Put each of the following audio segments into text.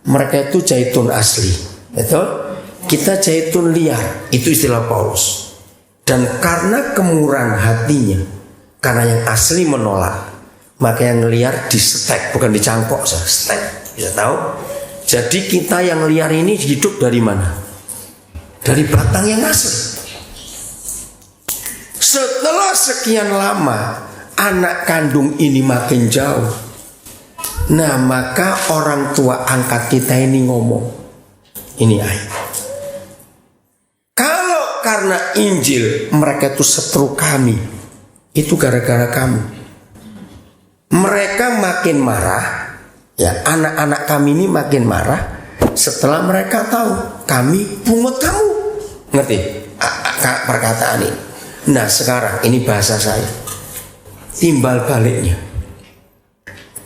mereka itu zaitun asli, betul? Kita zaitun liar, itu istilah Paulus. Dan karena kemurahan hatinya, karena yang asli menolak, maka yang liar disetek, bukan dicangkok, setek, bisa tahu? Jadi kita yang liar ini hidup dari mana? Dari batang yang asli. Setelah sekian lama, anak kandung ini makin jauh. Nah, maka orang tua angkat kita ini ngomong, ini ayat. Kalau karena Injil mereka itu seteru kami, itu gara-gara kamu. Mereka makin marah, ya, anak-anak kami ini makin marah setelah mereka tahu kami pungut kamu. Ngerti perkataan ini? Nah, sekarang ini bahasa saya. Timbal baliknya,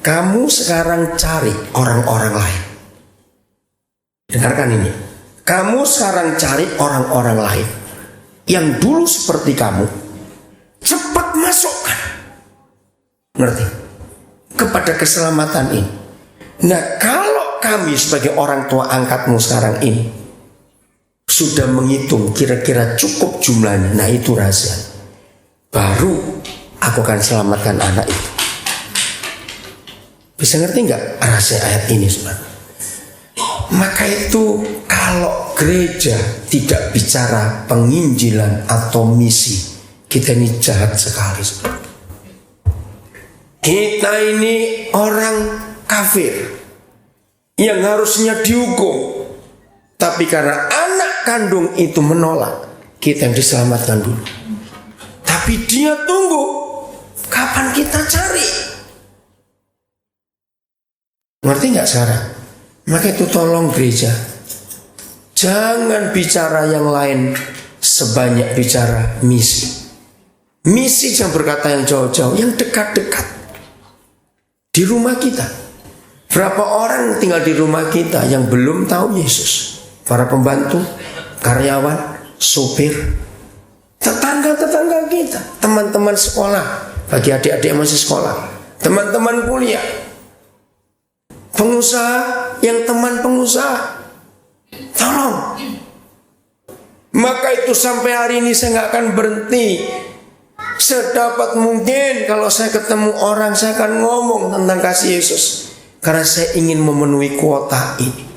kamu sekarang cari orang-orang lain. Dengarkan ini. Kamu sekarang cari orang-orang lain yang dulu seperti kamu, cepat masukkan, ngerti, kepada keselamatan ini. Nah, kalau kami sebagai orang tua angkatmu sekarang ini sudah menghitung kira-kira cukup jumlahnya, nah itu rahasia, baru aku akan selamatkan anak itu. Bisa ngerti nggak rahasia ayat ini, saudara? Maka itu kalau gereja tidak bicara penginjilan atau misi, kita ini jahat sekali, saudara. Kita ini orang kafir yang harusnya dihukum, tapi karena anak kandung itu menolak, kita yang diselamatkan dulu. Tapi dia tunggu, kapan kita cari? Ngerti nggak sekarang? Maka itu tolong gereja, jangan bicara yang lain sebanyak bicara misi. Misi jangan berkata yang jauh-jauh, yang dekat-dekat di rumah kita. Berapa orang tinggal di rumah kita yang belum tahu Yesus? Para pembantu, karyawan, sopir, tetangga-tetangga kita, teman-teman sekolah, bagi adik-adik yang masih sekolah, teman-teman kuliah, pengusaha yang teman pengusaha, tolong. Maka itu sampai hari ini saya nggak akan berhenti. Sedapat mungkin kalau saya ketemu orang, saya akan ngomong tentang kasih Yesus, karena saya ingin memenuhi kuota ini.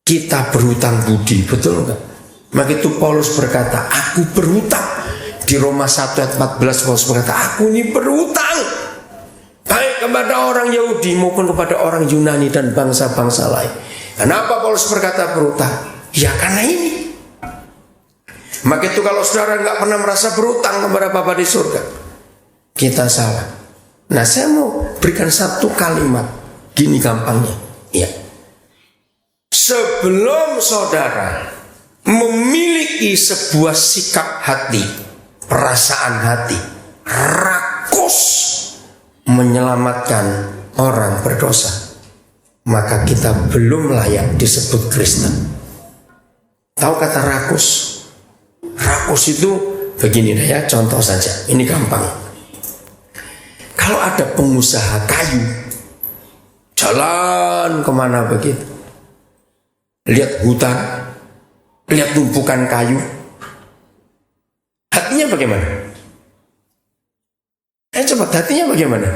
Kita berhutang budi, betul enggak? Maka itu Paulus berkata, aku berhutang. Di Roma 1 ayat 14 Paulus berkata, aku ini berhutang, baik kepada orang Yahudi maupun kepada orang Yunani dan bangsa-bangsa lain. Kenapa Paulus berkata berhutang? Ya karena ini. Maka itu kalau saudara nggak pernah merasa berhutang kepada Bapa di surga, kita salah. Nah, saya mau berikan satu kalimat, gini gampangnya, ya. Sebelum saudara memiliki sebuah sikap hati, perasaan hati, rakus menyelamatkan orang berdosa, maka kita belum layak disebut Kristen. Tahu kata rakus? Rakus itu begini deh ya, contoh saja, ini gampang. Kalau ada pengusaha kayu jalan kemana begitu, lihat hutan, lihat tumpukan kayu, hatinya bagaimana? Coba hatinya bagaimana?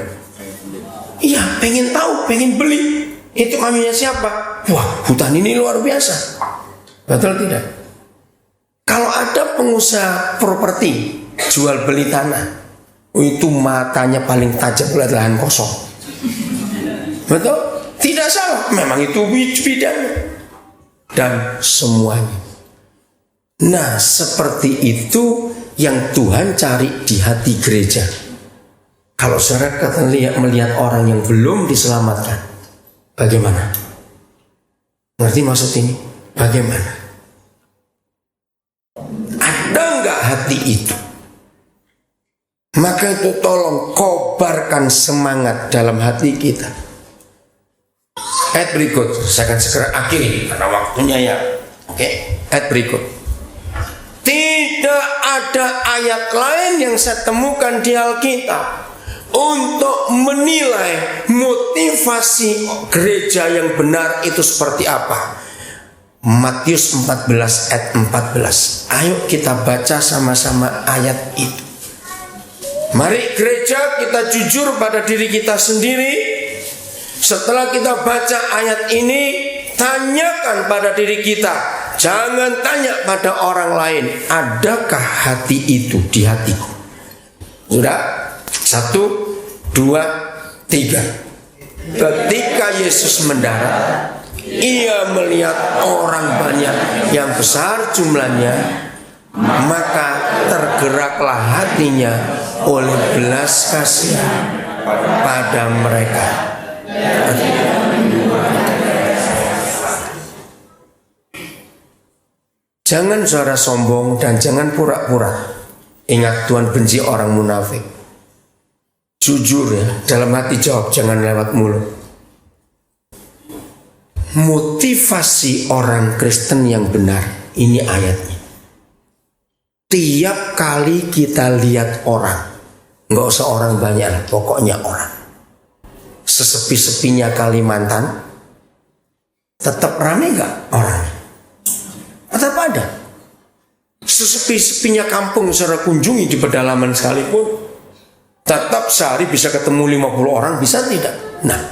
Iya, pengen tahu, pengen beli. Itu kayunya siapa? Wah, hutan ini luar biasa. Betul tidak? Kalau ada pengusaha properti jual beli tanah, itu matanya paling tajam lihat lahan kosong. Betul? Tidak salah, memang itu bidangnya. Dan semuanya. Nah, seperti itu yang Tuhan cari di hati gereja. Kalau saudara melihat orang yang belum diselamatkan, bagaimana? Ngerti maksud ini? Bagaimana? Ada enggak hati itu? Maka itu tolong kobarkan semangat dalam hati kita. Ayat berikut, saya akan segera akhiri karena waktunya ya. Oke, ayat berikut. Tidak ada ayat lain yang saya temukan di Alkitab untuk menilai motivasi gereja yang benar itu seperti apa. Matius 14 ayat 14. Ayo kita baca sama-sama ayat itu. Mari gereja kita jujur pada diri kita sendiri. Setelah kita baca ayat ini, tanyakan pada diri kita. Jangan tanya pada orang lain, adakah hati itu di hatiku? Sudah? 1, 2, 3. Ketika Yesus mendarat, Ia melihat orang banyak yang besar jumlahnya, maka tergeraklah hatinya oleh belas kasihan pada mereka. Jangan saudara sombong dan jangan pura-pura. Ingat, Tuhan benci orang munafik. Jujur ya, dalam hati jawab, jangan lewat mulut. Motivasi orang Kristen yang benar, ini ayatnya. Tiap kali kita lihat orang, nggak usah orang banyak lah, pokoknya orang. Sesepi-sepinya Kalimantan, tetap ramai nggak orang? Tetap ada. Sesepi-sepinya kampung secara kunjungi di pedalaman sekalipun, tetap sehari bisa ketemu 50 orang, bisa tidak? Nah,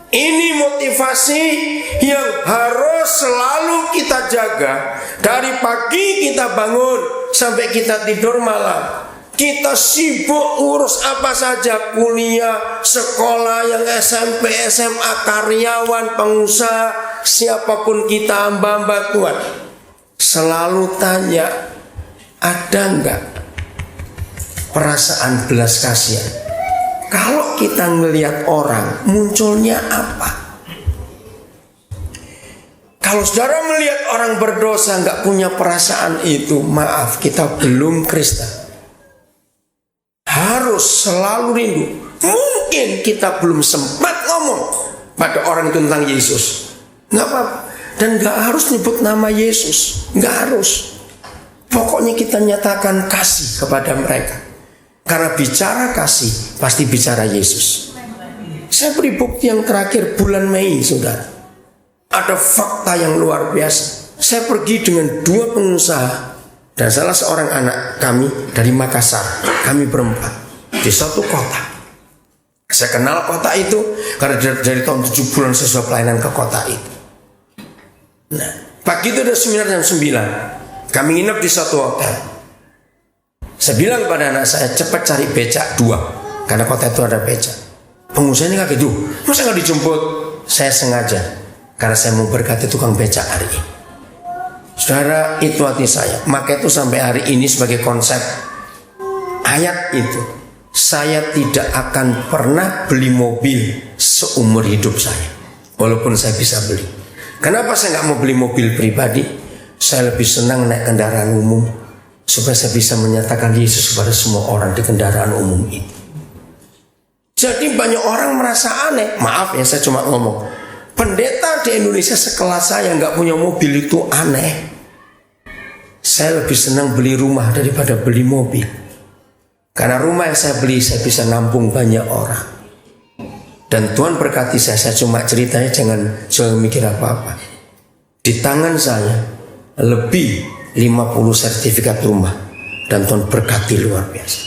ini motivasi yang harus selalu kita jaga. Dari pagi kita bangun sampai kita tidur malam, kita sibuk urus apa saja, kuliah, sekolah, yang SMP, SMA, karyawan, pengusaha, siapapun kita, hamba-hamba Tuhan. Selalu tanya, ada enggak perasaan belas kasihan? Kalau kita ngelihat orang, munculnya apa? Kalau saudara melihat orang berdosa nggak punya perasaan itu, maaf, kita belum Kristen. Harus selalu rindu. Mungkin kita belum sempat ngomong pada orang itu tentang Yesus, nggak apa-apa. Dan nggak harus nyebut nama Yesus, nggak harus. Pokoknya kita nyatakan kasih kepada mereka. Karena bicara kasih pasti bicara Yesus. Saya beri bukti yang terakhir bulan Mei, saudara. Ada fakta yang luar biasa. Saya pergi dengan 2 pengusaha dan salah seorang anak kami dari Makassar. Kami berempat di suatu kota. Saya kenal kota itu karena dari tahun 70-an saya sudah pelayanan ke kota itu. Nah, pagi itu ada seminar jam 9. Kami nginep di suatu hotel. Saya bilang pada anak saya, cepat cari becak 2, karena kota itu ada becak. Pengusaha ini kaget, masa nggak dijemput? Saya sengaja, karena saya mau berkati tukang becak hari ini. Saudara, itu hati saya. Maka itu sampai hari ini sebagai konsep ayat itu, saya tidak akan pernah beli mobil seumur hidup saya, walaupun saya bisa beli. Kenapa saya nggak mau beli mobil pribadi? Saya lebih senang naik kendaraan umum, supaya saya bisa menyatakan Yesus kepada semua orang di kendaraan umum itu. Jadi banyak orang merasa aneh. Maaf ya, saya cuma ngomong, pendeta di Indonesia sekelas saya nggak punya mobil itu aneh. Saya lebih senang beli rumah daripada beli mobil. Karena rumah yang saya beli, saya bisa nampung banyak orang. Dan Tuhan berkati saya cuma ceritanya, jangan mikir apa-apa. Di tangan saya lebih 50 sertifikat rumah, dan Tuhan berkati luar biasa.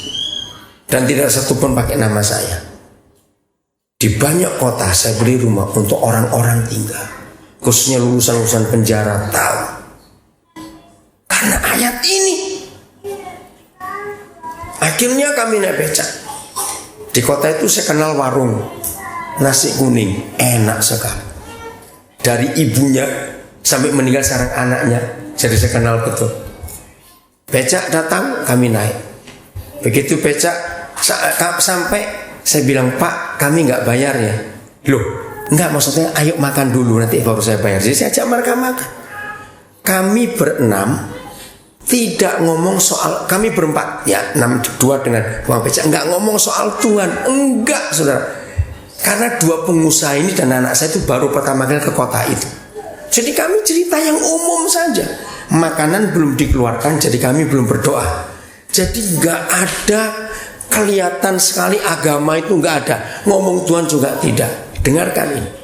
Dan tidak satu pun pakai nama saya. Di banyak kota saya beli rumah untuk orang-orang tinggal, khususnya lulusan-lulusan penjara tahu. Karena ayat ini. Akhirnya kami naik becak. Di kota itu saya kenal warung nasi kuning, enak sekali. Dari ibunya sampai meninggal sekarang anaknya, jadi saya kenal betul. Becak datang, kami naik. Begitu becak sampai, saya bilang, Pak, kami nggak bayar ya. Loh, nggak, maksudnya ayo makan dulu, nanti baru saya bayar. Jadi saya ajak mereka makan. Kami berenam tidak ngomong soal, kami berempat ya, 2 dengan uang becak, nggak ngomong soal Tuhan, enggak, saudara. Karena 2 pengusaha ini dan anak saya itu baru pertama kali ke kota itu. Jadi kami cerita yang umum saja. Makanan belum dikeluarkan, jadi kami belum berdoa. Jadi gak ada kelihatan sekali agama itu nggak ada, ngomong Tuhan juga tidak. Dengarkan ini.